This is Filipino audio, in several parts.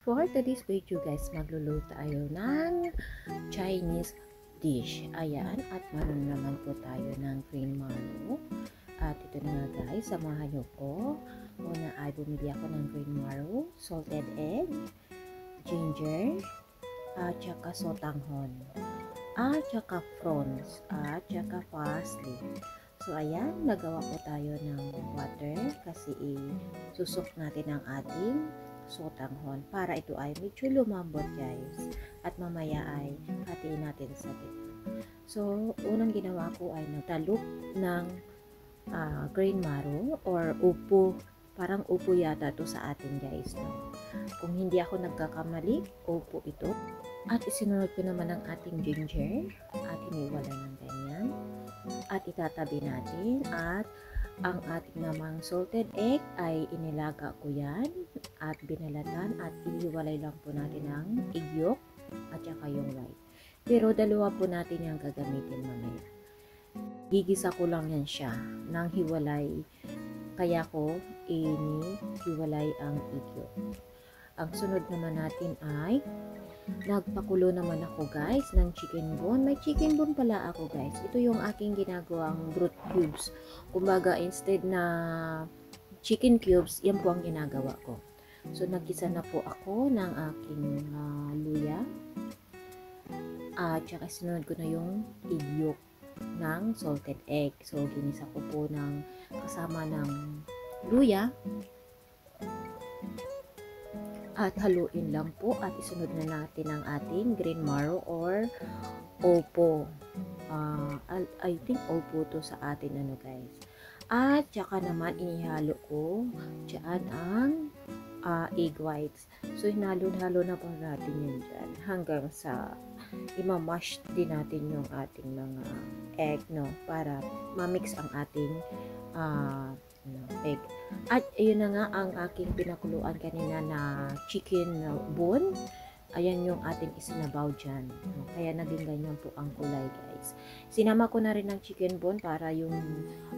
For today's video guys, magluluto tayo ng Chinese dish. Ayan, at meron naman po tayo ng green marrow. At ito na nga guys, samahan nyo ko. Una ay bumili ako ng green marrow, salted egg, ginger, at saka sotanghon, at saka prawns, at saka parsley. So ayan, nagawa po tayo ng water kasi susok natin ang ating sotanghon para ito ay medyo lumambot guys, at mamaya ay hatiin natin sa gitna. So unang ginawa ko ay nagtalok ng green marrow or upo, parang upo yata to sa atin guys, no? Kung hindi ako nagkakamali, upo ito. At isinunod ko naman ang ating ginger at hiniwala ng ganyan at itatabi natin. At ang ating namang salted egg ay inilaga ko yan at binalatan at ihiwalay lang po natin ang egg yolk at saka yung white. Pero dalawa po natin yung gagamitin mamaya. Gigisa ko lang yan siya ng hiwalay, kaya ko inihiwalay ang egg yolk. Ang sunod naman natin ay nagpakulo naman ako guys ng chicken bone. May chicken bone pala ako guys. Ito yung aking ginagawang broth cubes. Kumbaga instead na chicken cubes, yan po ang ginagawa ko. So nagkisa na po ako ng aking luya. At saka sinunod ko na yung egg yolk ng salted egg. So ginisa ko po ng kasama ng luya. At haluin lang po at isunod na natin ang ating green marrow or opo. I think opo to sa atin ano guys. At saka naman inihalo ko dyan ang egg whites. So hinalo-halo na po natin yun dyan hanggang sa imamash din natin yung ating mga egg, no, para ma-mix ang ating egg. At ayun na nga ang aking pinakuluan kanina na chicken bone. Ayan yung ating isinabaw dyan. Kaya naging ganyan po ang kulay guys. Sinama ko na rin ng chicken bone para yung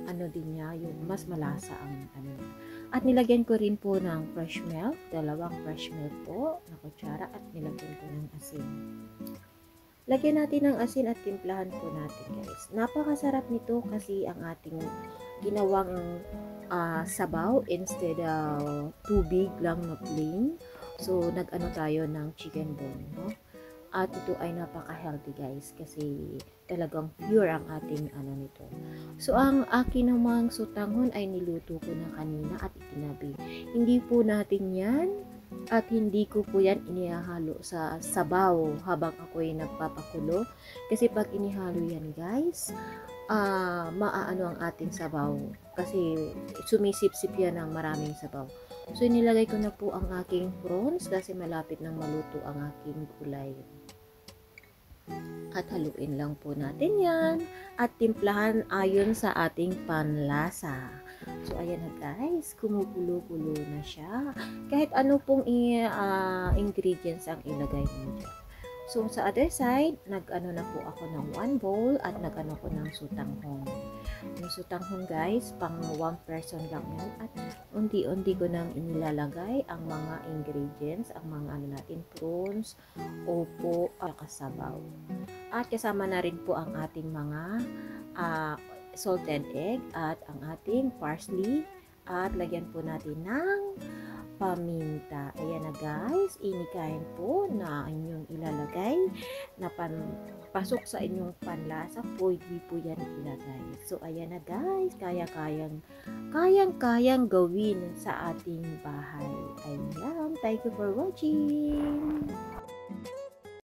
ano din niya, yung mas malasa ang ano niya. At nilagyan ko rin po ng fresh milk, dalawang fresh milk po na kutsara, at nilagyan ko ng asin. Lagyan natin ng asin at timplahan po natin guys. Napakasarap nito kasi ang ating ginawang sabaw instead tubig lang na plain. So nag-ano tayo ng chicken bone, no? At ito ay napaka-healthy guys kasi talagang pure ang ating ano nito. So ang akin namang sotanghon ay niluto ko na kanina at itinabi. Hindi po natin yan at hindi ko po yan inihalo sa sabaw habang ako ay nagpapakulo. Kasi pag inihalo yan guys, maaano ang ating sabaw. Kasi sumisip-sip yan ng maraming sabaw. So inilagay ko na po ang aking prawns kasi malapit nang maluto ang aking gulay. At haluin lang po natin yan at timplahan ayon sa ating panlasa. So ayan na guys, kumukulo-kulo na siya. Kahit ano pong ingredients ang ilagay mo dyan. So sa other side, nag-ano na po ako ng 1 bowl at nag-ano ko ng sotanghon. Yung sotanghon guys, pang 1 person lang yan, at unti-unti ko nang inilalagay ang mga ingredients, ang mga ano natin, prawns, opo, at kasabaw. At kasama na rin po ang ating mga salted egg at ang ating parsley, at lagyan po natin ng paminta. Ayan na guys, inikain po na inyong ilalagay na pasok sa inyong panlasa, pwede po yan ilagay. So ayan na guys, kayang gawin sa ating bahay. Ayan, thank you for watching.